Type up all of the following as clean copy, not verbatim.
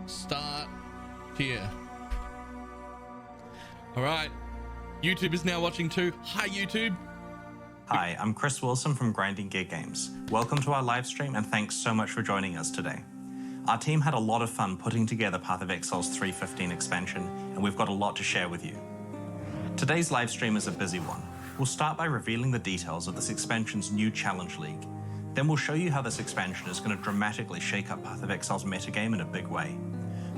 start here. All right. YouTube is now watching too. Hi, YouTube. Hi, I'm Chris Wilson from Grinding Gear Games. Welcome to our live stream and thanks so much for joining us today. Our team had a lot of fun putting together Path of Exile's 3.15 expansion, and we've got a lot to share with you. Today's live stream is a busy one. We'll start by revealing the details of this expansion's new Challenge League. Then we'll show you how this expansion is going to dramatically shake up Path of Exile's metagame in a big way.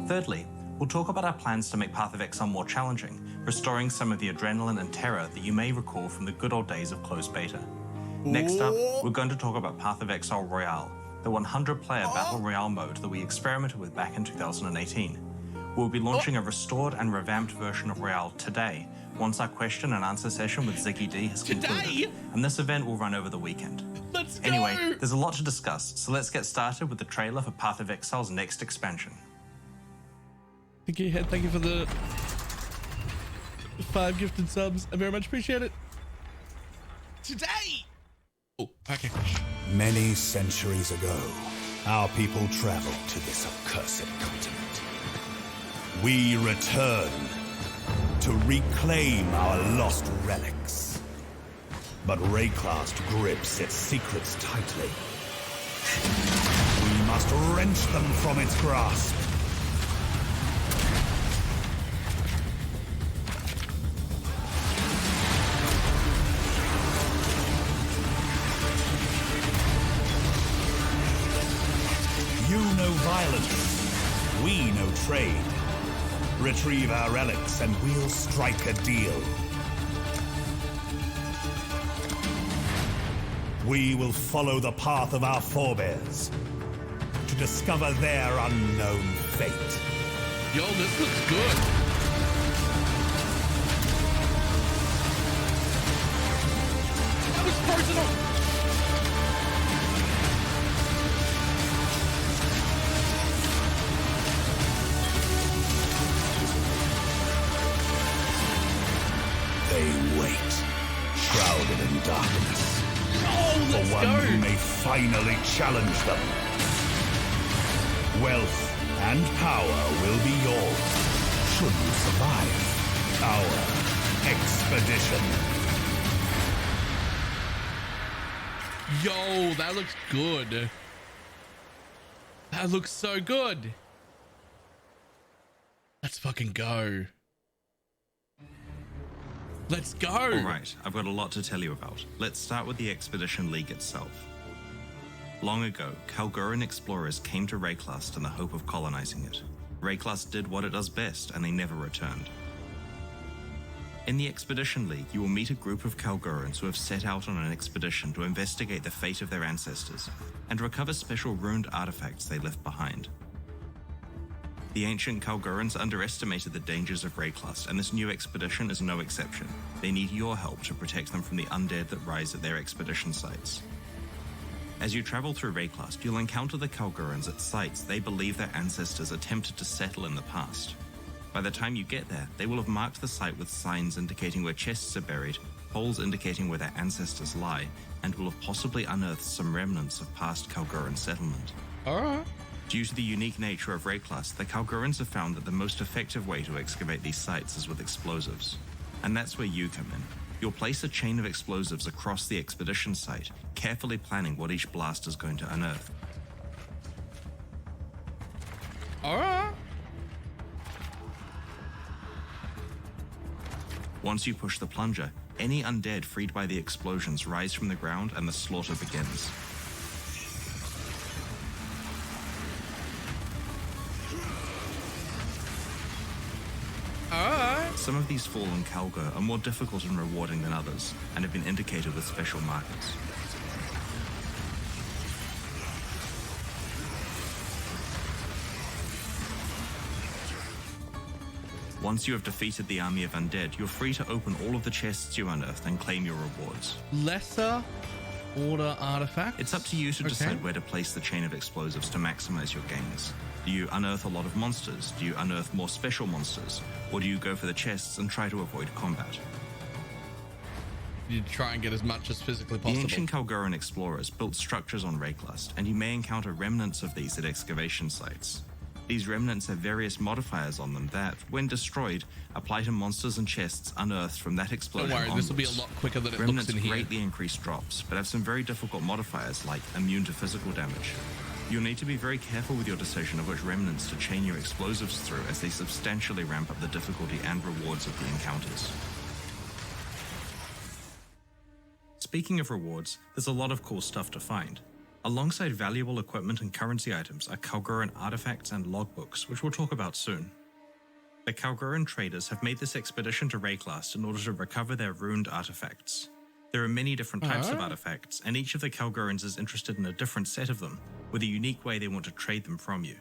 Thirdly, we'll talk about our plans to make Path of Exile more challenging, restoring some of the adrenaline and terror that you may recall from the good old days of closed beta. Next up, we're going to talk about Path of Exile Royale, the 100-player Battle Royale mode that we experimented with back in 2018. We'll be launching a restored and revamped version of Royale today, once our question and answer session with Ziggy D has concluded, and this event will run over the weekend. Let's go! Anyway, there's a lot to discuss, so let's get started with the trailer for Path of Exile's next expansion. Thank you, Head. Thank you for the 5 gifted subs. I very much appreciate it. Today! Oh, okay. Many centuries ago, our people traveled to this accursed continent. We return to reclaim our lost relics. But Rayclast grips its secrets tightly. We must wrench them from its grasp. You know violence, we know trade. Retrieve our relics and we'll strike a deal. We will follow the path of our forebears to discover their unknown fate. Yo, this looks good. That was personal. They wait, shrouded in darkness. Oh, let's for one go. who may finally challenge them. Wealth and power will be yours, should you survive our expedition. Yo, that looks good. That looks so good. Let's fucking go. Let's go. All right, I've got a lot to tell you about. Let's start with the Expedition League itself. Long ago, Calgarian explorers came to Rayclast in the hope of colonizing it. Rayclast did what it does best, and they never returned. In the Expedition League, you will meet a group of Calgarians who have set out on an expedition to investigate the fate of their ancestors and recover special ruined artifacts they left behind. The ancient Calgarians underestimated the dangers of Rayclast, and this new expedition is no exception. They need your help to protect them from the undead that rise at their expedition sites. As you travel through Rayclast, you'll encounter the Calgarians at sites they believe their ancestors attempted to settle in the past. By the time you get there, they will have marked the site with signs indicating where chests are buried, holes indicating where their ancestors lie, and will have possibly unearthed some remnants of past Calgarian settlement. Alright. Due to the unique nature of Rayclast, the Calgarians have found that the most effective way to excavate these sites is with explosives. And that's where you come in. You'll place a chain of explosives across the expedition site, carefully planning what each blast is going to unearth. Alright. Once you push the plunger, any undead freed by the explosions rise from the ground and the slaughter begins. Some of these fallen Calgar are more difficult and rewarding than others, and have been indicated with special markers. Once you have defeated the army of undead, you're free to open all of the chests you unearthed and claim your rewards. Lesser order artifact. It's up to you to decide where to place the chain of explosives to maximize your gains. Do you unearth a lot of monsters? Do you unearth more special monsters? Or do you go for the chests and try to avoid combat? You try and get as much as physically possible. The ancient Calgarian explorers built structures on Rayclast, and you may encounter remnants of these at excavation sites. These remnants have various modifiers on them that, when destroyed, apply to monsters and chests unearthed from that explosion. Don't worry, this will be a onwards. lot quicker than it Remnants looks in here. greatly increase drops, but have some very difficult modifiers like immune to physical damage. You'll need to be very careful with your decision of which remnants to chain your explosives through, as they substantially ramp up the difficulty and rewards of the encounters. Speaking of rewards, there's a lot of cool stuff to find. Alongside valuable equipment and currency items are Calgarian artifacts and logbooks, which we'll talk about soon. The Calgarian traders have made this expedition to Rayclast in order to recover their ruined artifacts. There are many different types of artifacts, and each of the Calgarians is interested in a different set of them, with a unique way they want to trade them from you.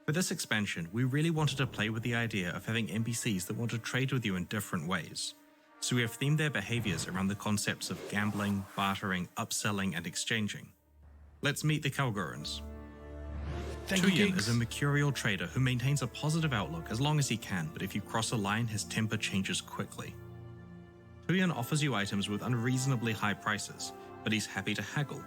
For this expansion, we really wanted to play with the idea of having NPCs that want to trade with you in different ways. So we have themed their behaviors around the concepts of gambling, bartering, upselling, and exchanging. Let's meet the Calgarians. Tuyen is a mercurial trader who maintains a positive outlook as long as he can, but if you cross a line, his temper changes quickly. Tuyen offers you items with unreasonably high prices, but he's happy to haggle.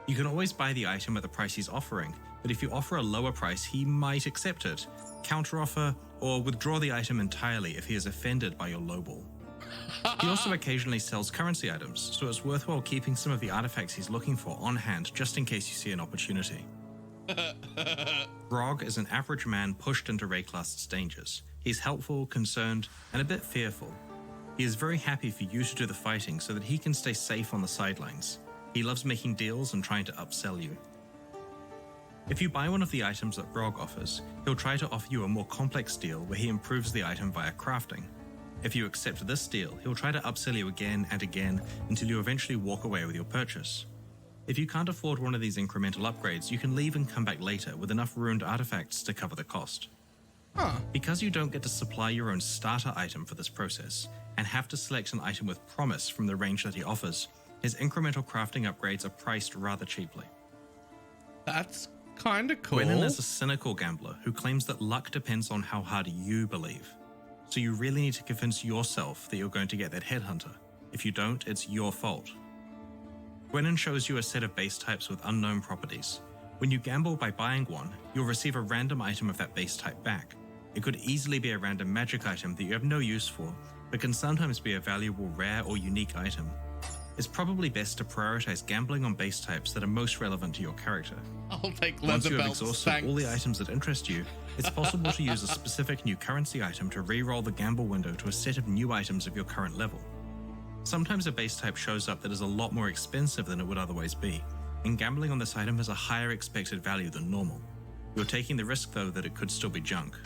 You can always buy the item at the price he's offering, but if you offer a lower price, he might accept it, counteroffer, or withdraw the item entirely if he is offended by your lowball. He also occasionally sells currency items, so it's worthwhile keeping some of the artifacts he's looking for on hand just in case you see an opportunity. Grog is an average man pushed into Rayclast's dangers. He's helpful, concerned, and a bit fearful. He is very happy for you to do the fighting so that he can stay safe on the sidelines. He loves making deals and trying to upsell you. If you buy one of the items that Grog offers, he'll try to offer you a more complex deal where he improves the item via crafting. If you accept this deal, he'll try to upsell you again and again until you eventually walk away with your purchase. If you can't afford one of these incremental upgrades, you can leave and come back later with enough ruined artifacts to cover the cost. Because you don't get to supply your own starter item for this process, and have to select an item with promise from the range that he offers, his incremental crafting upgrades are priced rather cheaply. That's kind of cool. Gwennon is a cynical gambler who claims that luck depends on how hard you believe. So you really need to convince yourself that you're going to get that headhunter. If you don't, it's your fault. Gwennon shows you a set of base types with unknown properties. When you gamble by buying one, you'll receive a random item of that base type back. It could easily be a random magic item that you have no use for, but can sometimes be a valuable rare or unique item. It's probably best to prioritize gambling on base types that are most relevant to your character. I'll take Once leather you have belts, exhausted thanks. all the items that interest you, it's possible to use a specific new currency item to re-roll the gamble window to a set of new items of your current level. Sometimes a base type shows up that is a lot more expensive than it would otherwise be, and gambling on this item has a higher expected value than normal. You're taking the risk, though, that it could still be junk.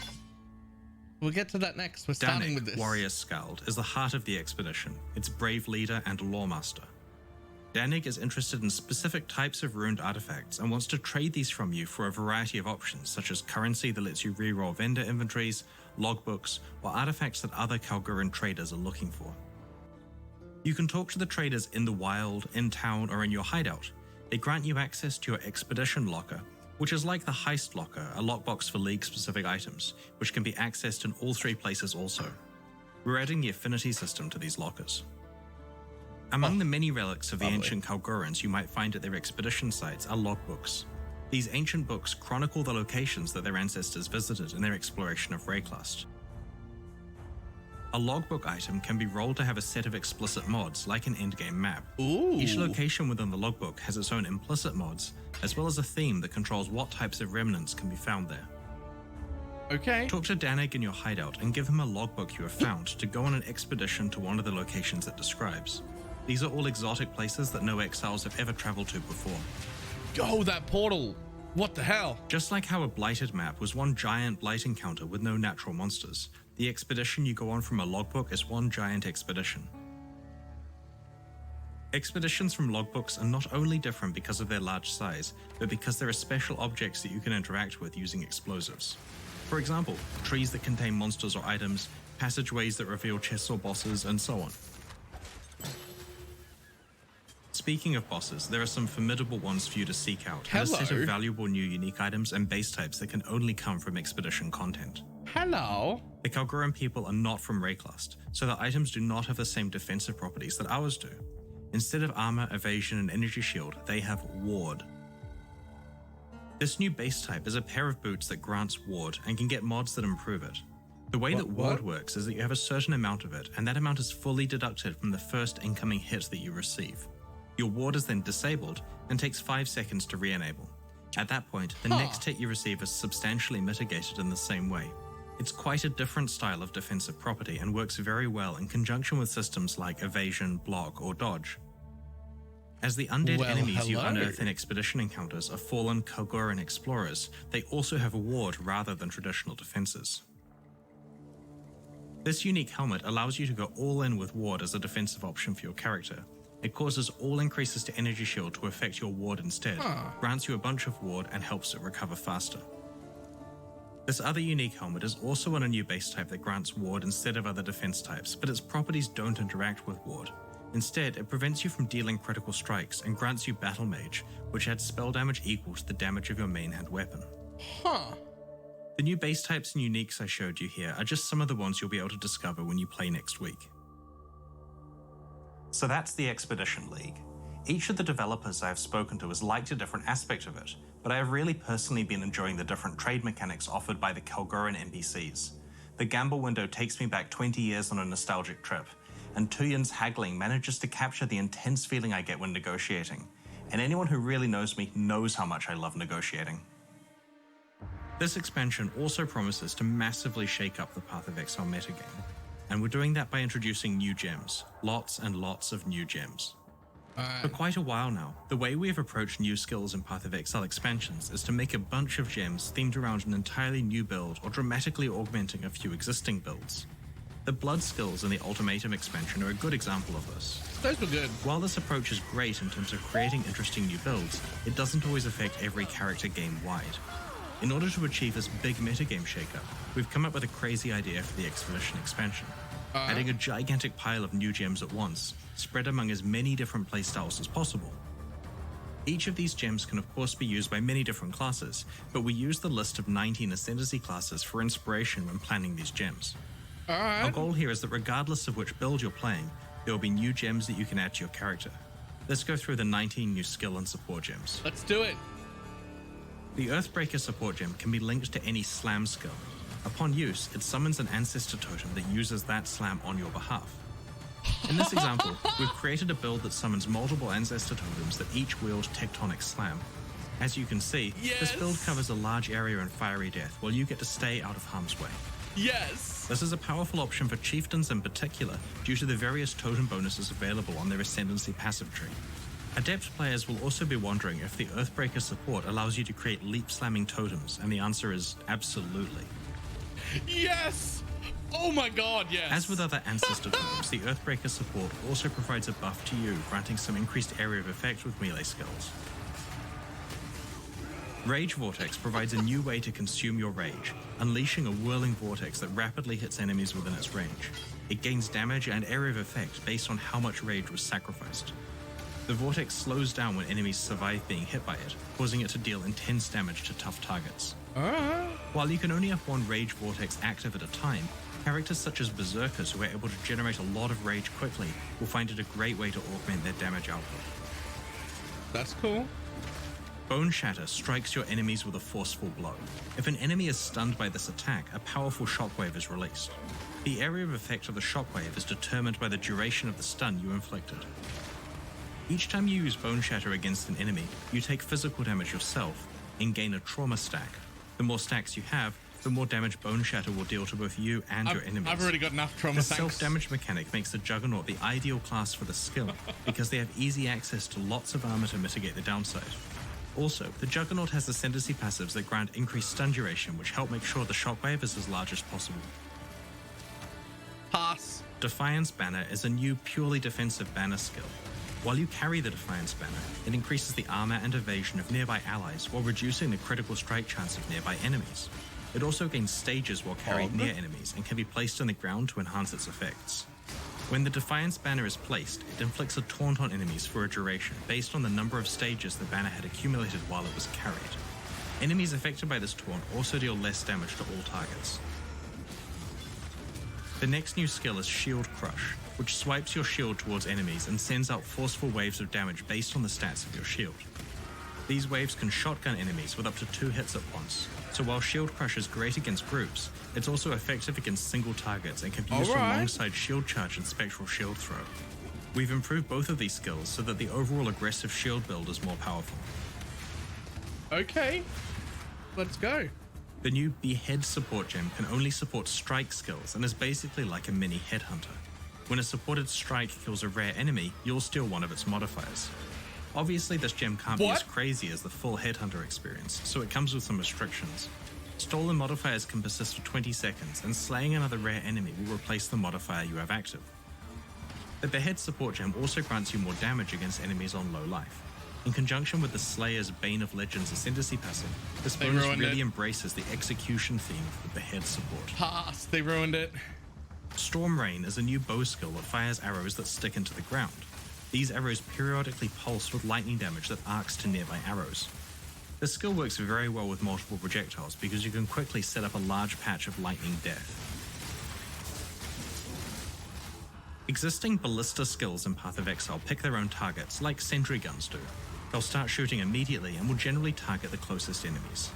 We'll get to that next. We're starting with Danik, this. Warrior Scald, is the heart of the expedition, its brave leader and lawmaster. Danik is interested in specific types of ruined artifacts and wants to trade these from you for a variety of options, such as currency that lets you reroll vendor inventories, logbooks, or artifacts that other Calgarian traders are looking for. You can talk to the traders in the wild, in town, or in your hideout. They grant you access to your expedition locker, which is like the heist locker, a lockbox for League-specific items, which can be accessed in all three places also. We're adding the affinity system to these lockers. Among the many relics of the ancient Calgarians you might find at their expedition sites are logbooks. These ancient books chronicle the locations that their ancestors visited in their exploration of Rayclast. A logbook item can be rolled to have a set of explicit mods, like an endgame map. Ooh. Each location within the logbook has its own implicit mods, as well as a theme that controls what types of remnants can be found there. Okay. Talk to Danik in your hideout and give him a logbook you have found to go on an expedition to one of the locations it describes. These are all exotic places that no exiles have ever traveled to before. Oh, that portal. What the hell? Just like how a blighted map was one giant blight encounter with no natural monsters, the expedition you go on from a logbook is one giant expedition. Expeditions from logbooks are not only different because of their large size, but because there are special objects that you can interact with using explosives. For example, trees that contain monsters or items, passageways that reveal chests or bosses, and so on. Speaking of bosses, there are some formidable ones for you to seek out, and a set Hello. of valuable new unique items and base types that can only come from expedition content. Hello. The Calgarian people are not from Rayclast, so the items do not have the same defensive properties that ours do. Instead of armor, evasion, and energy shield, they have ward. This new base type is a pair of boots that grants ward and can get mods that improve it. The way that ward works is that you have a certain amount of it, and that amount is fully deducted from the first incoming hit that you receive. Your ward is then disabled and takes 5 seconds to re-enable. At that point, the next hit you receive is substantially mitigated in the same way. It's quite a different style of defensive property and works very well in conjunction with systems like evasion, block, or dodge. As the undead enemies you unearth in expedition encounters are fallen Calgarian explorers, they also have a ward rather than traditional defenses. This unique helmet allows you to go all in with ward as a defensive option for your character. It causes all increases to energy shield to affect your ward instead, grants you a bunch of ward, and helps it recover faster. This other unique helmet is also on a new base type that grants ward instead of other defense types, but its properties don't interact with ward. Instead, it prevents you from dealing critical strikes and grants you BalorMage, which adds spell damage equal to the damage of your main hand weapon. The new base types and uniques I showed you here are just some of the ones you'll be able to discover when you play next week. So that's the Expedition League. Each of the developers I have spoken to has liked a different aspect of it, but I have really personally been enjoying the different trade mechanics offered by the Calgarian NPCs. The gamble window takes me back 20 years on a nostalgic trip, and Tuyin's haggling manages to capture the intense feeling I get when negotiating. And anyone who really knows me knows how much I love negotiating. This expansion also promises to massively shake up the Path of Exile metagame, and we're doing that by introducing new gems, lots and lots of new gems. For quite a while now, the way we have approached new skills in Path of Exile expansions is to make a bunch of gems themed around an entirely new build or dramatically augmenting a few existing builds. The blood skills in the Ultimatum expansion are a good example of this. Those were good. While this approach is great in terms of creating interesting new builds, it doesn't always affect every character game-wide. In order to achieve this big metagame shakeup, we've come up with a crazy idea for the Expedition expansion. Adding a gigantic pile of new gems at once, spread among as many different playstyles as possible. Each of these gems can of course be used by many different classes, but we use the list of 19 Ascendancy classes for inspiration when planning these gems. Our goal here is that regardless of which build you're playing, there will be new gems that you can add to your character. Let's go through the 19 new skill and support gems. Let's do it. The Earthbreaker support gem can be linked to any slam skill. Upon use, it summons an ancestor totem that uses that slam on your behalf. In this example, we've created a build that summons multiple ancestor totems that each wield Tectonic Slam. As you can see, this build covers a large area in fiery death while you get to stay out of harm's way. Yes! This is a powerful option for chieftains in particular due to the various totem bonuses available on their Ascendancy passive tree. Adept players will also be wondering if the Earthbreaker support allows you to create leap-slamming totems, and the answer is absolutely. Yes! Oh my god, yes! As with other ancestor totems, the Earthbreaker support also provides a buff to you, granting some increased area of effect with melee skills. Rage Vortex provides a new way to consume your rage, unleashing a whirling vortex that rapidly hits enemies within its range. It gains damage and area of effect based on how much rage was sacrificed. The vortex slows down when enemies survive being hit by it, causing it to deal intense damage to tough targets. While you can only have one Rage Vortex active at a time, characters such as Berserkers who are able to generate a lot of rage quickly will find it a great way to augment their damage output. That's cool. Bone Shatter strikes your enemies with a forceful blow. If an enemy is stunned by this attack, a powerful shockwave is released. The area of effect of the shockwave is determined by the duration of the stun you inflicted. Each time you use Bone Shatter against an enemy, you take physical damage yourself and gain a trauma stack. The more stacks you have, the more damage Bone Shatter will deal to both you and your enemies. I've already got enough trauma The stacks. self-damage mechanic makes the Juggernaut the ideal class for the skill, because they have easy access to lots of armor to mitigate the downside. Also, the Juggernaut has Ascendancy passives that grant increased stun duration, which help make sure the shockwave is as large as possible. Pass. Defiance Banner is a new purely defensive banner skill. While you carry the Defiance Banner, it increases the armor and evasion of nearby allies while reducing the critical strike chance of nearby enemies. It also gains stages while carried near enemies and can be placed on the ground to enhance its effects. When the Defiance Banner is placed, it inflicts a taunt on enemies for a duration based on the number of stages the banner had accumulated while it was carried. Enemies affected by this taunt also deal less damage to all targets. The next new skill is Shield Crush, which swipes your shield towards enemies and sends out forceful waves of damage based on the stats of your shield. These waves can shotgun enemies with up to 2 hits at once, so while Shield Crush is great against groups, it's also effective against single targets and can be used alongside Shield Charge and Spectral Shield Throw. We've improved both of these skills so that the overall aggressive shield build is more powerful. Okay, let's go. The new Behead support gem can only support strike skills and is basically like a mini headhunter. When a supported strike kills a rare enemy, you'll steal one of its modifiers. Obviously, this gem can't be as crazy as the full headhunter experience, so it comes with some restrictions. Stolen modifiers can persist for 20 seconds, and slaying another rare enemy will replace the modifier you have active. The Behead support gem also grants you more damage against enemies on low life. In conjunction with the Slayer's Bane of Legends Ascendancy passive, this bonus really embraces the execution theme of the Behead support. Pass, they ruined it. Storm Rain is a new bow skill that fires arrows that stick into the ground. These arrows periodically pulse with lightning damage that arcs to nearby arrows. This skill works very well with multiple projectiles because you can quickly set up a large patch of lightning death. Existing ballista skills in Path of Exile pick their own targets, like sentry guns do. They'll start shooting immediately and will generally target the closest enemies.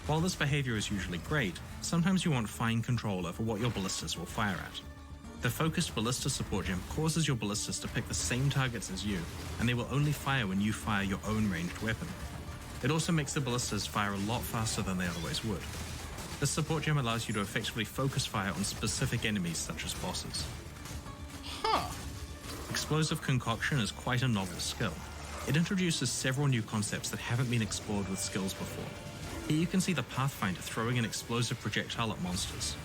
While this behavior is usually great, sometimes you want fine control over what your ballistas will fire at. The focused ballista support gem causes your ballistas to pick the same targets as you, and they will only fire when you fire your own ranged weapon. It also makes the ballistas fire a lot faster than they otherwise would. This support gem allows you to effectively focus fire on specific enemies such as bosses. Explosive Concoction is quite a novel skill. It introduces several new concepts that haven't been explored with skills before. Here you can see the Pathfinder throwing an explosive projectile at monsters.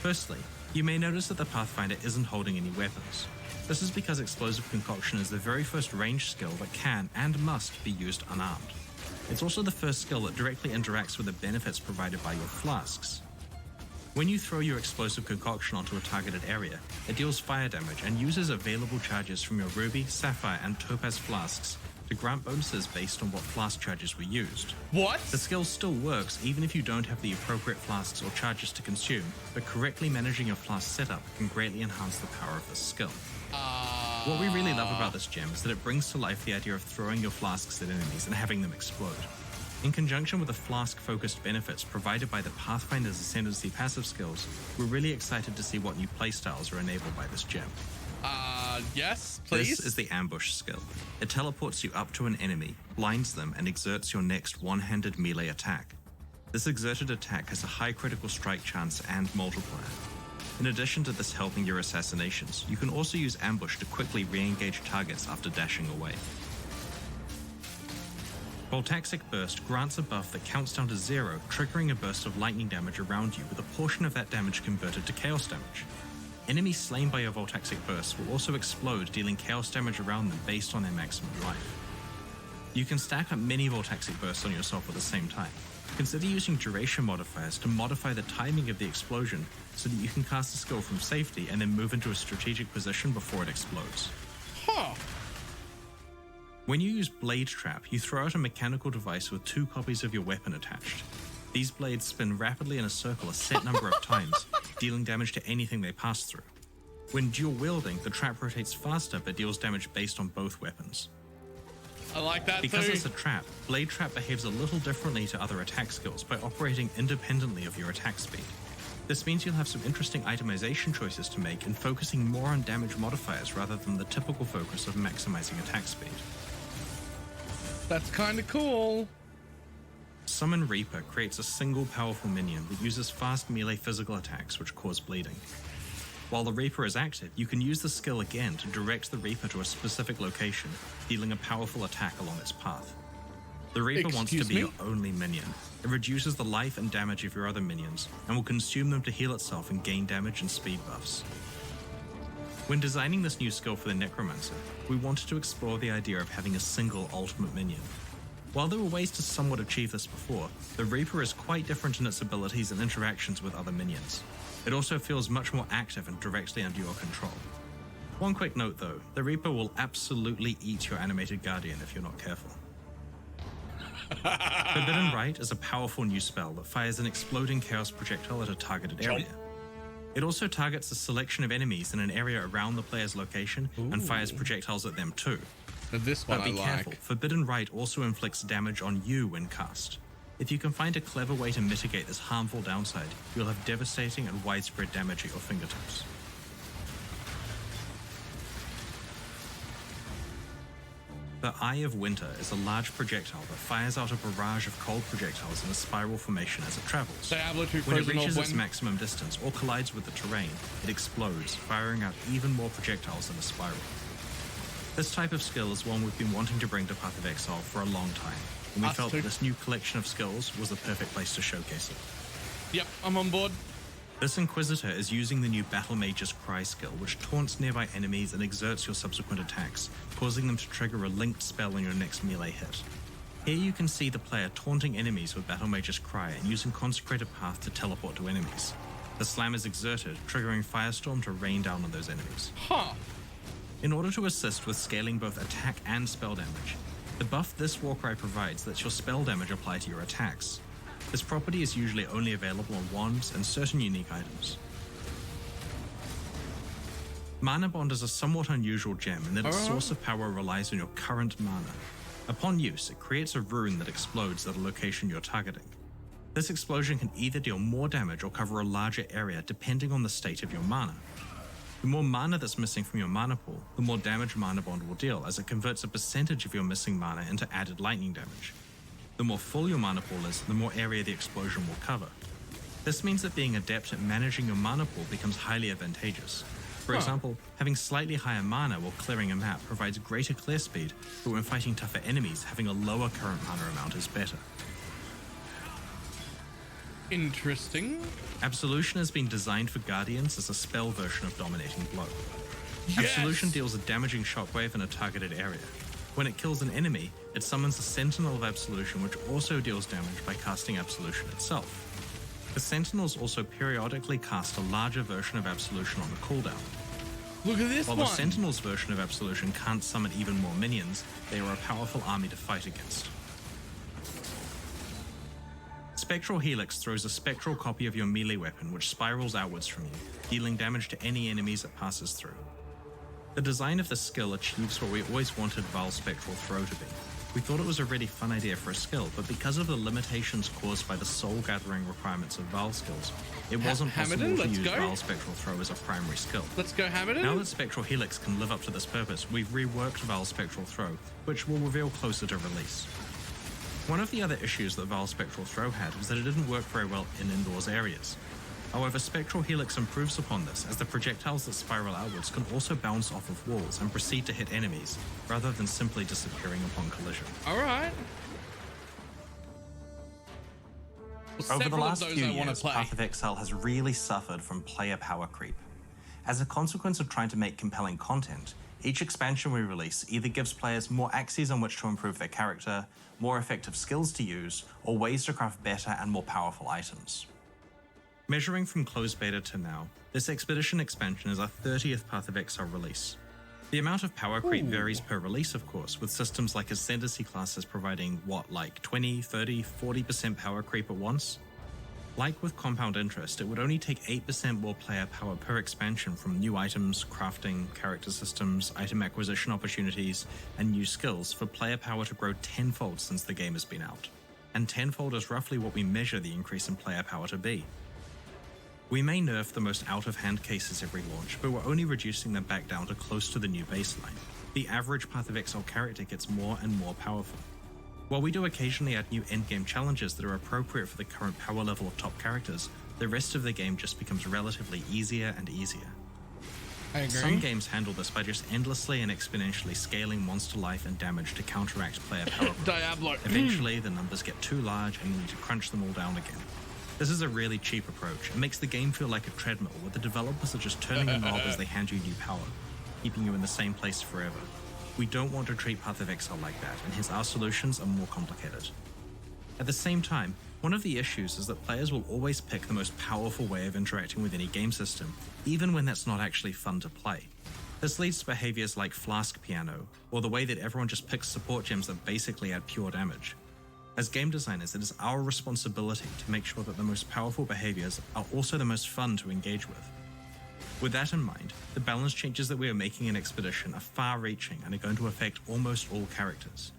Firstly, you may notice that the Pathfinder isn't holding any weapons. This is because Explosive Concoction is the very first ranged skill that can and must be used unarmed. It's also the first skill that directly interacts with the benefits provided by your flasks. When you throw your Explosive Concoction onto a targeted area, it deals fire damage and uses available charges from your Ruby, Sapphire, and Topaz flasks to grant bonuses based on what flask charges were used. What? The skill still works even if you don't have the appropriate flasks or charges to consume, but correctly managing your flask setup can greatly enhance the power of this skill. What we really love about this gem is that it brings to life the idea of throwing your flasks at enemies and having them explode. In conjunction with the flask-focused benefits provided by the Pathfinder's Ascendancy passive skills, we're really excited to see what new playstyles are enabled by this gem. Yes, please? This is the Ambush skill. It teleports you up to an enemy, blinds them, and exerts your next one-handed melee attack. This exerted attack has a high critical strike chance and multiplier. In addition to this helping your assassinations, you can also use Ambush to quickly re-engage targets after dashing away. Voltaxic Burst grants a buff that counts down to 0, triggering a burst of lightning damage around you with a portion of that damage converted to chaos damage. Enemies slain by your Voltaxic Burst will also explode, dealing chaos damage around them based on their maximum life. You can stack up many Voltaxic Bursts on yourself at the same time. Consider using duration modifiers to modify the timing of the explosion so that you can cast the skill from safety and then move into a strategic position before it explodes. When you use Blade Trap, you throw out a mechanical device with 2 copies of your weapon attached. These blades spin rapidly in a circle a set number of times, dealing damage to anything they pass through. When dual wielding, the trap rotates faster but deals damage based on both weapons. I like that Because too. it's a trap, Blade Trap behaves a little differently to other attack skills by operating independently of your attack speed. This means you'll have some interesting itemization choices to make in focusing more on damage modifiers rather than the typical focus of maximizing attack speed. That's kind of cool. Summon Reaper creates a single powerful minion that uses fast melee physical attacks which cause bleeding. While the Reaper is active, you can use the skill again to direct the Reaper to a specific location, dealing a powerful attack along its path. The Reaper wants to be your only minion. It reduces the life and damage of your other minions, and will consume them to heal itself and gain damage and speed buffs. When designing this new skill for the Necromancer, we wanted to explore the idea of having a single ultimate minion. While there were ways to somewhat achieve this before, the Reaper is quite different in its abilities and interactions with other minions. It also feels much more active and directly under your control. One quick note though, the Reaper will absolutely eat your animated Guardian if you're not careful. Forbidden Rite is a powerful new spell that fires an exploding chaos projectile at a targeted area. It also targets a selection of enemies in an area around the player's location and fires projectiles at them too. Now this one But I be like. careful, Forbidden Rite also inflicts damage on you when cast. If you can find a clever way to mitigate this harmful downside, you'll have devastating and widespread damage at your fingertips. The Eye of Winter is a large projectile that fires out a barrage of cold projectiles in a spiral formation as it travels. Diablo 2 When it frozen reaches orb its when... maximum distance or collides with the terrain, it explodes, firing out even more projectiles in a spiral. This type of skill is one we've been wanting to bring to Path of Exile for a long time, and we Us felt too. this new collection of skills was the perfect place to showcase it. Yep, I'm on board. This Inquisitor is using the new BalorMage's Cry skill, which taunts nearby enemies and exerts your subsequent attacks, causing them to trigger a linked spell on your next melee hit. Here you can see the player taunting enemies with BalorMage's Cry and using Consecrated Path to teleport to enemies. The slam is exerted, triggering Firestorm to rain down on those enemies. Huh. In order to assist with scaling both attack and spell damage, the buff this Warcry provides lets your spell damage apply to your attacks. This property is usually only available on wands and certain unique items. Mana Bond is a somewhat unusual gem in that its source of power relies on your current mana. Upon use, it creates a rune that explodes at a location you're targeting. This explosion can either deal more damage or cover a larger area depending on the state of your mana. The more mana that's missing from your mana pool, the more damage Mana Bond will deal, as it converts a percentage of your missing mana into added lightning damage. The more full your mana pool is, the more area the explosion will cover. This means that being adept at managing your mana pool becomes highly advantageous. For example, having slightly higher mana while clearing a map provides greater clear speed, but when fighting tougher enemies, having a lower current mana amount is better. Interesting. Absolution has been designed for Guardians as a spell version of Dominating Blow. Yes! Absolution deals a damaging shockwave in a targeted area. When it kills an enemy, it summons a Sentinel of Absolution, which also deals damage by casting Absolution itself. The Sentinels also periodically cast a larger version of Absolution on the cooldown. Look at this While one. the Sentinels version of Absolution can't summon even more minions, they are a powerful army to fight against. Spectral Helix throws a spectral copy of your melee weapon which spirals outwards from you, dealing damage to any enemies it passes through. The design of this skill achieves what we always wanted Val's Spectral Throw to be. We thought it was a really fun idea for a skill, but because of the limitations caused by the soul-gathering requirements of Val skills, it wasn't possible Hamilton, to let's use go. Val's Spectral Throw as a primary skill. Let's go Hamilton. Now that Spectral Helix can live up to this purpose, we've reworked Val's Spectral Throw, which we'll reveal closer to release. One of the other issues that Val's Spectral Throw had was that it didn't work very well in indoors areas. However, Spectral Helix improves upon this, as the projectiles that spiral outwards can also bounce off of walls and proceed to hit enemies, rather than simply disappearing upon collision. All right. Well, Over the several last of those few I want years, to play. Path of Exile has really suffered from player power creep. As a consequence of trying to make compelling content, each expansion we release either gives players more axes on which to improve their character, more effective skills to use, or ways to craft better and more powerful items. Measuring from closed beta to now, this Expedition expansion is our 30th Path of Exile release. The amount of power creep varies per release, of course, with systems like Ascendancy classes providing, like 20, 30, 40% power creep at once? Like with Compound Interest, it would only take 8% more player power per expansion from new items, crafting, character systems, item acquisition opportunities, and new skills for player power to grow tenfold since the game has been out. And tenfold is roughly what we measure the increase in player power to be. We may nerf the most out-of-hand cases every launch, but we're only reducing them back down to close to the new baseline. The average Path of Exile character gets more and more powerful. While we do occasionally add new endgame challenges that are appropriate for the current power level of top characters, the rest of the game just becomes relatively easier and easier. I agree. Some games handle this by just endlessly and exponentially scaling monster life and damage to counteract player power growth. Diablo. Eventually, the numbers get too large and you need to crunch them all down again. This is a really cheap approach. It makes the game feel like a treadmill, where the developers are just turning a knob as they hand you new power, keeping you in the same place forever. We don't want to treat Path of Exile like that, and hence our solutions are more complicated. At the same time, one of the issues is that players will always pick the most powerful way of interacting with any game system, even when that's not actually fun to play. This leads to behaviors like Flask Piano, or the way that everyone just picks support gems that basically add pure damage. As game designers, it is our responsibility to make sure that the most powerful behaviors are also the most fun to engage with. With that in mind, the balance changes that we are making in Expedition are far-reaching and are going to affect almost all characters.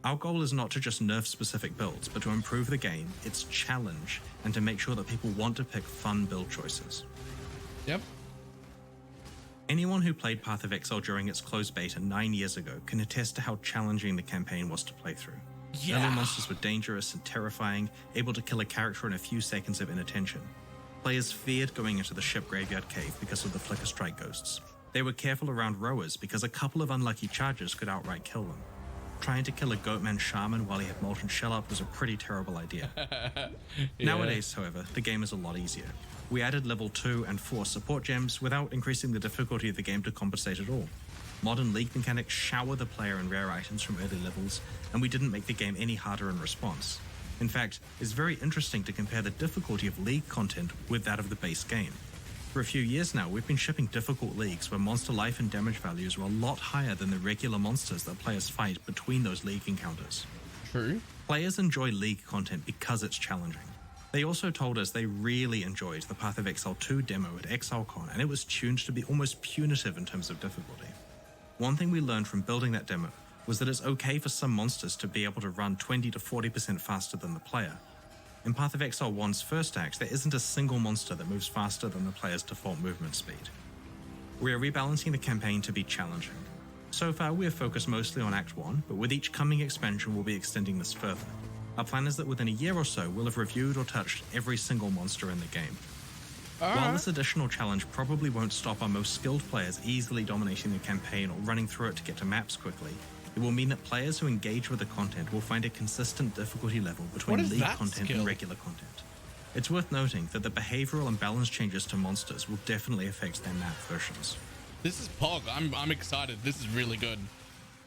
Our goal is not to just nerf specific builds, but to improve the game, its challenge, and to make sure that people want to pick fun build choices. Yep. Anyone who played Path of Exile during its closed beta 9 years ago can attest to how challenging the campaign was to play through. Yeah. Early monsters were dangerous and terrifying, able to kill a character in a few seconds of inattention. Players feared going into the ship graveyard cave because of the flicker strike ghosts. They were careful around rowers because a couple of unlucky charges could outright kill them. Trying to kill a Goatman Shaman while he had Molten Shell up was a pretty terrible idea. Yeah. Nowadays, however, the game is a lot easier. We added level 2 and 4 support gems without increasing the difficulty of the game to compensate at all. Modern League mechanics shower the player in rare items from early levels, and we didn't make the game any harder in response. In fact, it's very interesting to compare the difficulty of League content with that of the base game. For a few years now, we've been shipping difficult leagues where monster life and damage values are a lot higher than the regular monsters that players fight between those League encounters. True. Players enjoy League content because it's challenging. They also told us they really enjoyed the Path of Exile 2 demo at ExileCon, and it was tuned to be almost punitive in terms of difficulty. One thing we learned from building that demo was that it's okay for some monsters to be able to run 20 to 40% faster than the player. In Path of Exile 1's first act, there isn't a single monster that moves faster than the player's default movement speed. We are rebalancing the campaign to be challenging. So far, we have focused mostly on Act 1, but with each coming expansion, we'll be extending this further. Our plan is that within a year or so, we'll have reviewed or touched every single monster in the game. While this additional challenge probably won't stop our most skilled players easily dominating the campaign or running through it to get to maps quickly, it will mean that players who engage with the content will find a consistent difficulty level between League content and regular content. It's worth noting that the behavioral and balance changes to monsters will definitely affect their map versions. This is Pog. I'm excited. This is really good.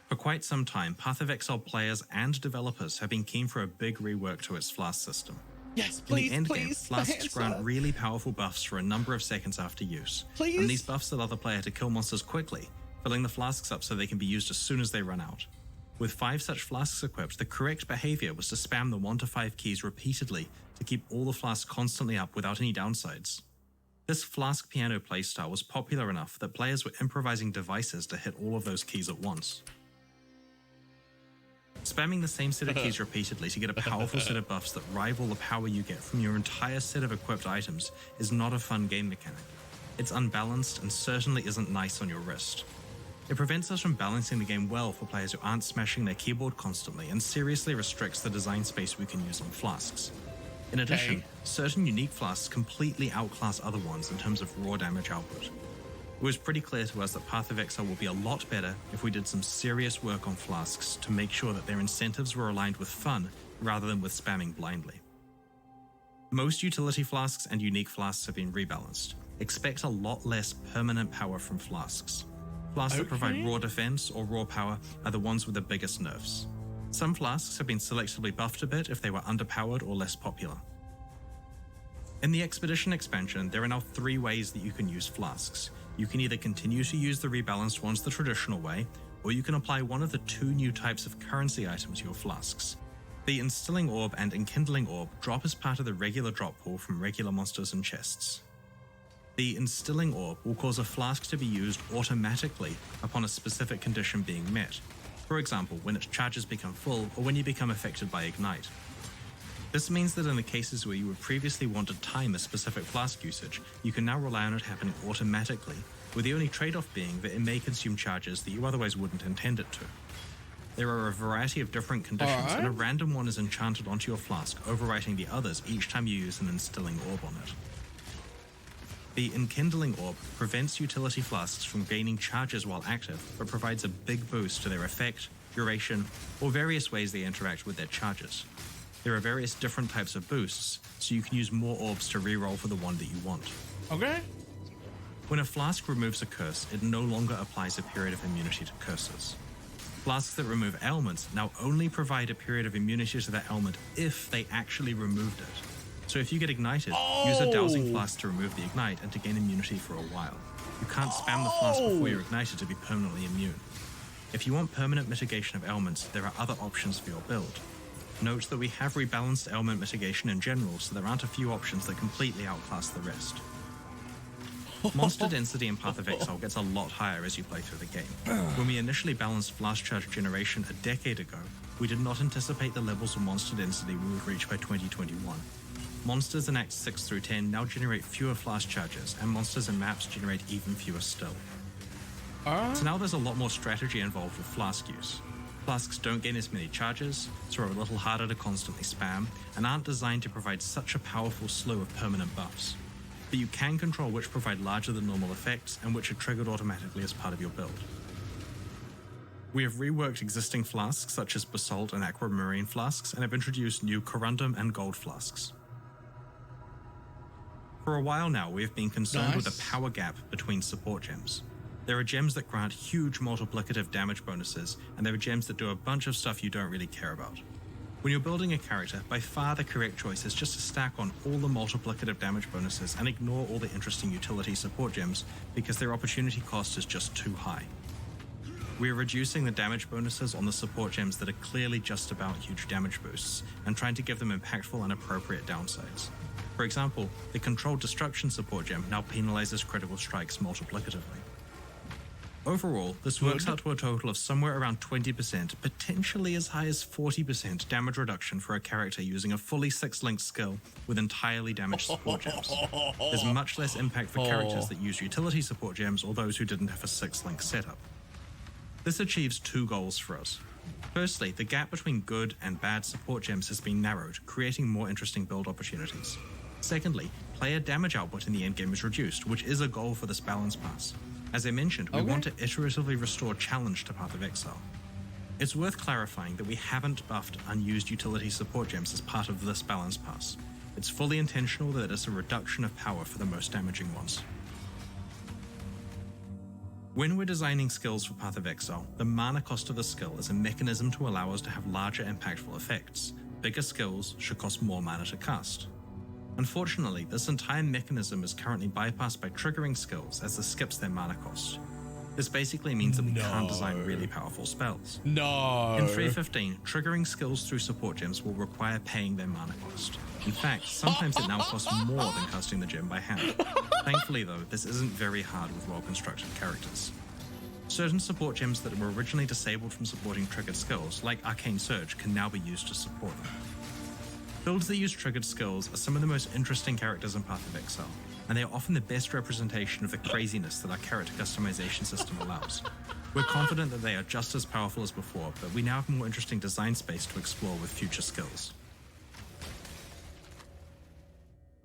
For quite some time, Path of Exile players and developers have been keen for a big rework to its flask system. Yes, please, In the endgame, please. flasks grant really powerful buffs for a number of seconds after use. Please? And these buffs allow the player to kill monsters quickly, filling the flasks up so they can be used as soon as they run out. With 5 such flasks equipped, the correct behavior was to spam the 1 to 5 keys repeatedly to keep all the flasks constantly up without any downsides. This flask piano playstyle was popular enough that players were improvising devices to hit all of those keys at once. Spamming the same set of keys repeatedly to get a powerful set of buffs that rival the power you get from your entire set of equipped items is not a fun game mechanic. It's unbalanced and certainly isn't nice on your wrist. It prevents us from balancing the game well for players who aren't smashing their keyboard constantly and seriously restricts the design space we can use on flasks. In addition, certain unique flasks completely outclass other ones in terms of raw damage output. It was pretty clear to us that Path of Exile will be a lot better if we did some serious work on flasks to make sure that their incentives were aligned with fun rather than with spamming blindly. Most utility flasks and unique flasks have been rebalanced. Expect a lot less permanent power from flasks. Flasks that provide raw defense or raw power are the ones with the biggest nerfs. Some flasks have been selectively buffed a bit if they were underpowered or less popular. In the Expedition expansion, there are now 3 ways that you can use flasks. You can either continue to use the rebalanced ones the traditional way, or you can apply one of the 2 new types of currency items to your flasks. The Instilling Orb and Enkindling Orb drop as part of the regular drop pool from regular monsters and chests. The Instilling Orb will cause a flask to be used automatically upon a specific condition being met. For example, when its charges become full or when you become affected by Ignite. This means that in the cases where you would previously want to time a specific flask usage, you can now rely on it happening automatically, with the only trade-off being that it may consume charges that you otherwise wouldn't intend it to. There are a variety of different conditions, and a random one is enchanted onto your flask, overwriting the others each time you use an Instilling Orb on it. The Enkindling Orb prevents utility flasks from gaining charges while active, but provides a big boost to their effect, duration, or various ways they interact with their charges. There are various different types of boosts, so you can use more orbs to reroll for the one that you want. Okay. When a flask removes a curse, it no longer applies a period of immunity to curses. Flasks that remove ailments now only provide a period of immunity to that ailment if they actually removed it. So if you get ignited, use a dowsing flask to remove the ignite and to gain immunity for a while. You can't spam the flask before you're ignited to be permanently immune. If you want permanent mitigation of ailments, there are other options for your build. Note that we have rebalanced ailment mitigation in general, so there aren't a few options that completely outclass the rest. Monster density in Path of Exile gets a lot higher as you play through the game. When we initially balanced Flash Charge generation a decade ago, we did not anticipate the levels of monster density we would reach by 2021. Monsters in Acts 6 through 10 now generate fewer Flash Charges, and monsters in maps generate even fewer still. So now there's a lot more strategy involved with Flask use. Flasks don't gain as many charges, so are a little harder to constantly spam, and aren't designed to provide such a powerful slew of permanent buffs. But you can control which provide larger than normal effects and which are triggered automatically as part of your build. We have reworked existing flasks such as Basalt and Aquamarine flasks and have introduced new Corundum and Gold flasks. For a while now, we have been concerned with the power gap between support gems. There are gems that grant huge multiplicative damage bonuses, and there are gems that do a bunch of stuff you don't really care about. When you're building a character, by far the correct choice is just to stack on all the multiplicative damage bonuses and ignore all the interesting utility support gems because their opportunity cost is just too high. We are reducing the damage bonuses on the support gems that are clearly just about huge damage boosts and trying to give them impactful and appropriate downsides. For example, the Controlled Destruction support gem now penalizes critical strikes multiplicatively. Overall, this works out to a total of somewhere around 20%, potentially as high as 40% damage reduction for a character using a fully 6-link skill with entirely damaged support gems. There's much less impact for characters that use utility support gems or those who didn't have a 6-link setup. This achieves two goals for us. Firstly, the gap between good and bad support gems has been narrowed, creating more interesting build opportunities. Secondly, player damage output in the endgame is reduced, which is a goal for this balance pass. As I mentioned, we want to iteratively restore challenge to Path of Exile. It's worth clarifying that we haven't buffed unused utility support gems as part of this balance pass. It's fully intentional that it's a reduction of power for the most damaging ones. When we're designing skills for Path of Exile, the mana cost of the skill is a mechanism to allow us to have larger impactful effects. Bigger skills should cost more mana to cast. Unfortunately, this entire mechanism is currently bypassed by triggering skills as this skips their mana cost. This basically means that we can't design really powerful spells. In 3.15, triggering skills through support gems will require paying their mana cost. In fact, sometimes it now costs more than casting the gem by hand. Thankfully though, this isn't very hard with well-constructed characters. Certain support gems that were originally disabled from supporting triggered skills, like Arcane Surge, can now be used to support them. Builds that use triggered skills are some of the most interesting characters in Path of Exile, and they are often the best representation of the craziness that our character customization system allows. We're confident that they are just as powerful as before, but we now have more interesting design space to explore with future skills.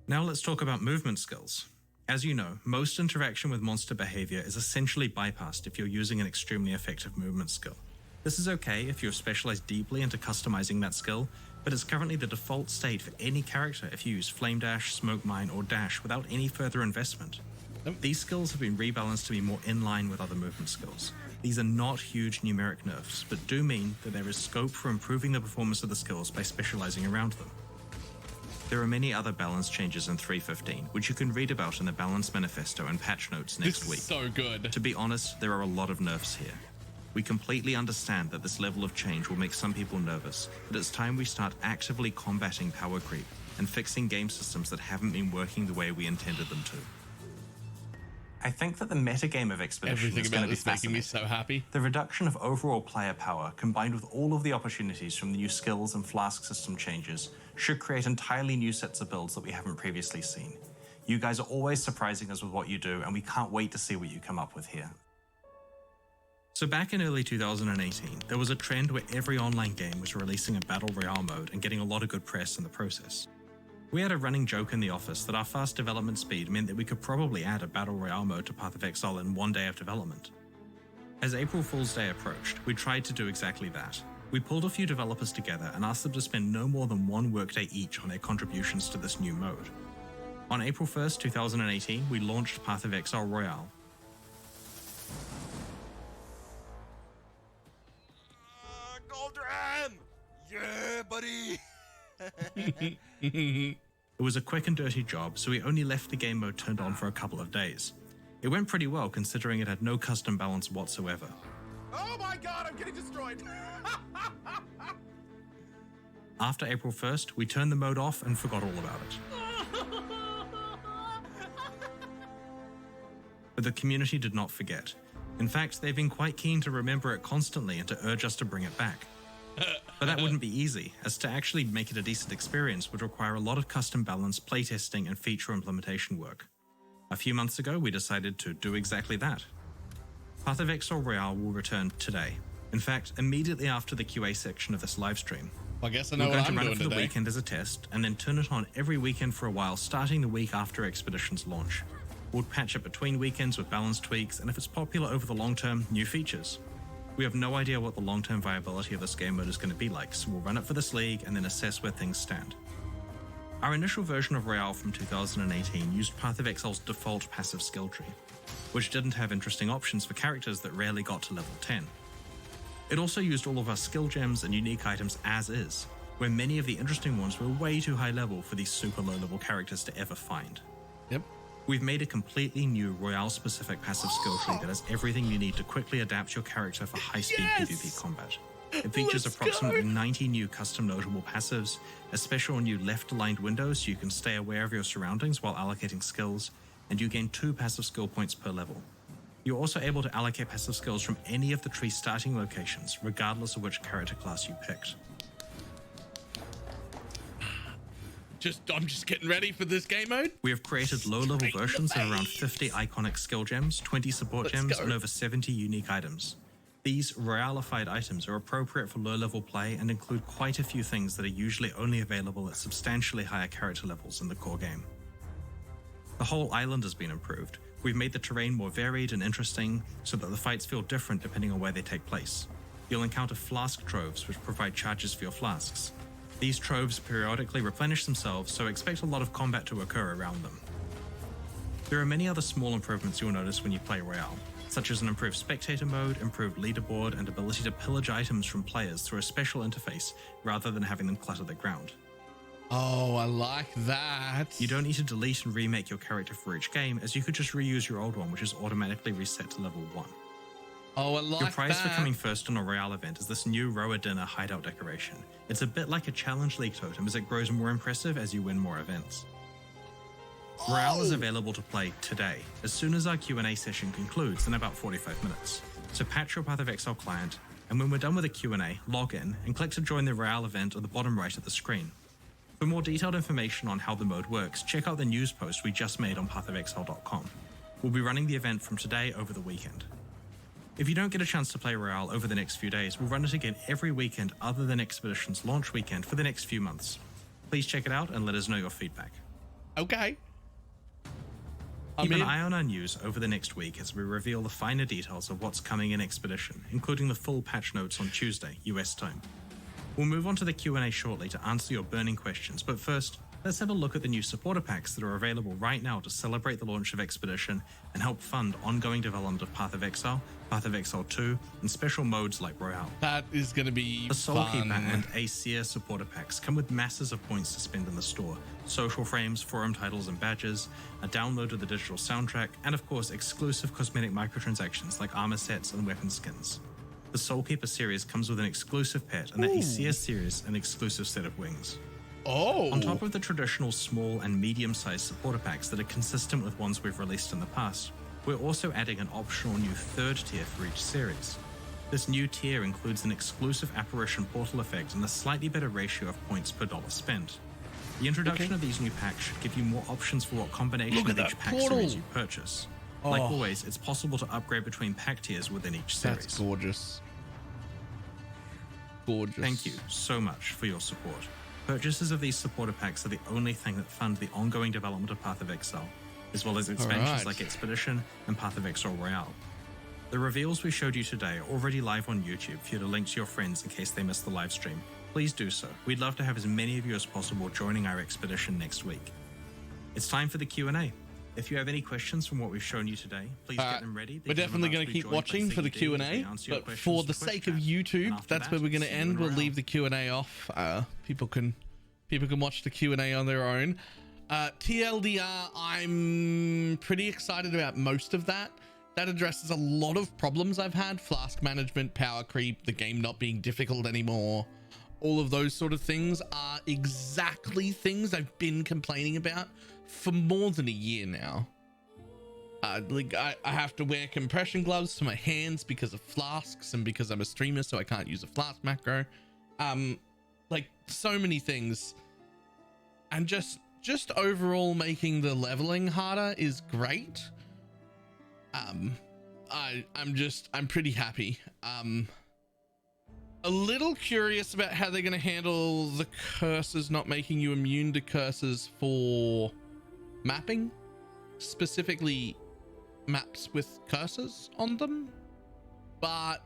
Now let's talk about movement skills. As you know, most interaction with monster behavior is essentially bypassed if you're using an extremely effective movement skill. This is okay if you're specialized deeply into customizing that skill, but it's currently the default state for any character if you use Flame Dash, Smoke Mine, or Dash without any further investment. These skills have been rebalanced to be more in line with other movement skills. These are not huge numeric nerfs, but do mean that there is scope for improving the performance of the skills by specializing around them. There are many other balance changes in 3.15, which you can read about in the Balance Manifesto and patch notes next week. So good. To be honest, there are a lot of nerfs here. We completely understand that this level of change will make some people nervous, but it's time we start actively combating power creep and fixing game systems that haven't been working the way we intended them to. I think that the metagame of Expedition is going to be making me so happy. The reduction of overall player power, combined with all of the opportunities from the new skills and flask system changes, should create entirely new sets of builds that we haven't previously seen. You guys are always surprising us with what you do, and we can't wait to see what you come up with here. So back in early 2018, there was a trend where every online game was releasing a Battle Royale mode and getting a lot of good press in the process. We had a running joke in the office that our fast development speed meant that we could probably add a Battle Royale mode to Path of Exile in one day of development. As April Fool's Day approached, we tried to do exactly that. We pulled a few developers together and asked them to spend no more than one workday each on their contributions to this new mode. On April 1st, 2018, we launched Path of Exile Royale. Goldram! Yeah, buddy! It was a quick and dirty job, so we only left the game mode turned on for a couple of days. It went pretty well considering it had no custom balance whatsoever. Oh my god, I'm getting destroyed! After April 1st, we turned the mode off and forgot all about it. But the community did not forget. In fact, they've been quite keen to remember it constantly and to urge us to bring it back. But that wouldn't be easy, as to actually make it a decent experience would require a lot of custom balance, playtesting, and feature implementation work. A few months ago, we decided to do exactly that. Path of Exile Royale will return today. In fact, immediately after the QA section of this livestream. I guess I know We're what going to I'm run doing it for the today. weekend as a test, and then turn it on every weekend for a while, starting the week after Expedition's launch. We'll patch it between weekends with balance tweaks, and if it's popular over the long term, new features. We have no idea what the long-term viability of this game mode is going to be like, so we'll run it for this league and then assess where things stand. Our initial version of Royale from 2018 used Path of Exile's default passive skill tree, which didn't have interesting options for characters that rarely got to level 10. It also used all of our skill gems and unique items as is, where many of the interesting ones were way too high level for these super low level characters to ever find. Yep. We've made a completely new Royale-specific passive skill tree that has everything you need to quickly adapt your character for high-speed PvP combat. It features approximately 90 new custom notable passives, a special new left-aligned window so you can stay aware of your surroundings while allocating skills, and you gain 2 passive skill points per level. You're also able to allocate passive skills from any of the tree's starting locations, regardless of which character class you picked. I'm just getting ready for this game mode. We have created low-level versions of around 50 iconic skill gems, 20 support gems, and over 70 unique items. These Royalified items are appropriate for low-level play and include quite a few things that are usually only available at substantially higher character levels in the core game. The whole island has been improved. We've made the terrain more varied and interesting so that the fights feel different depending on where they take place. You'll encounter flask troves which provide charges for your flasks. These troves periodically replenish themselves, so expect a lot of combat to occur around them. There are many other small improvements you'll notice when you play Royale, such as an improved spectator mode, improved leaderboard, and ability to pillage items from players through a special interface rather than having them clutter the ground. Oh, I like that. You don't need to delete and remake your character for each game, as you could just reuse your old one, which is automatically reset to level 1. Oh, I like Your prize that. for coming first on a Royale event is this new Rower Dinner hideout decoration. It's a bit like a Challenge League totem as it grows more impressive as you win more events. Royale is available to play today, as soon as our Q&A session concludes in about 45 minutes. So patch your Path of Exile client, and when we're done with the Q&A, log in and click to join the Royale event on the bottom right of the screen. For more detailed information on how the mode works, check out the news post we just made on pathofexile.com. We'll be running the event from today over the weekend. If you don't get a chance to play Royale over the next few days, we'll run it again every weekend other than Expedition's launch weekend for the next few months. Please check it out and let us know your feedback. Okay. Keep an eye on our news over the next week as we reveal the finer details of what's coming in Expedition, including the full patch notes on Tuesday, US time. We'll move on to the Q&A shortly to answer your burning questions, but first, let's have a look at the new supporter packs that are available right now to celebrate the launch of Expedition and help fund ongoing development of Path of Exile 2, and special modes like Royale. That is going to be The Soul fun. Keeper and Aesir supporter packs come with masses of points to spend in the store, social frames, forum titles and badges, a download of the digital soundtrack, and of course exclusive cosmetic microtransactions like armor sets and weapon skins. The Soul Keeper series comes with an exclusive pet, and the Aesir series an exclusive set of wings. Oh. On top of the traditional small and medium-sized supporter packs that are consistent with ones we've released in the past, we're also adding an optional new third tier for each series. This new tier includes an exclusive apparition portal effect and a slightly better ratio of points per dollar spent. The introduction of these new packs should give you more options for what combination Look of at each that pack portal. series you purchase. Like always, it's possible to upgrade between pack tiers within each series. That's gorgeous. Gorgeous. Thank you so much for your support. Purchases of these supporter packs are the only thing that fund the ongoing development of Path of Exile, as well as expansions Alright. like Expedition and Path of Exile Royale. The reveals we showed you today are already live on YouTube for you to link to your friends in case they missed the live stream. Please do so. We'd love to have as many of you as possible joining our expedition next week. It's time for the Q&A. If you have any questions from what we've shown you today, please get them ready. We're definitely going to keep watching for the Q&A, but for the sake of YouTube, that's where we're going to end. We'll leave the Q&A off. People can watch the Q&A on their own. TLDR, I'm pretty excited about most of that. That addresses a lot of problems I've had: flask management, power creep, the game not being difficult anymore. All of those sort of things are exactly things I've been complaining about for more than a year now. Like I have to wear compression gloves for my hands because of flasks and because I'm a streamer, so I can't use a flask macro. Like so many things, and just overall making the leveling harder is great. I'm pretty happy. A little curious about how they're going to handle the curses not making you immune to curses for mapping, specifically maps with curses on them. But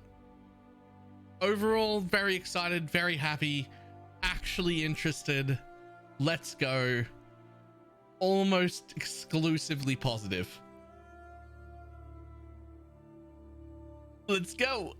overall, very excited, very happy, actually interested. Let's go. Almost exclusively positive. Let's go.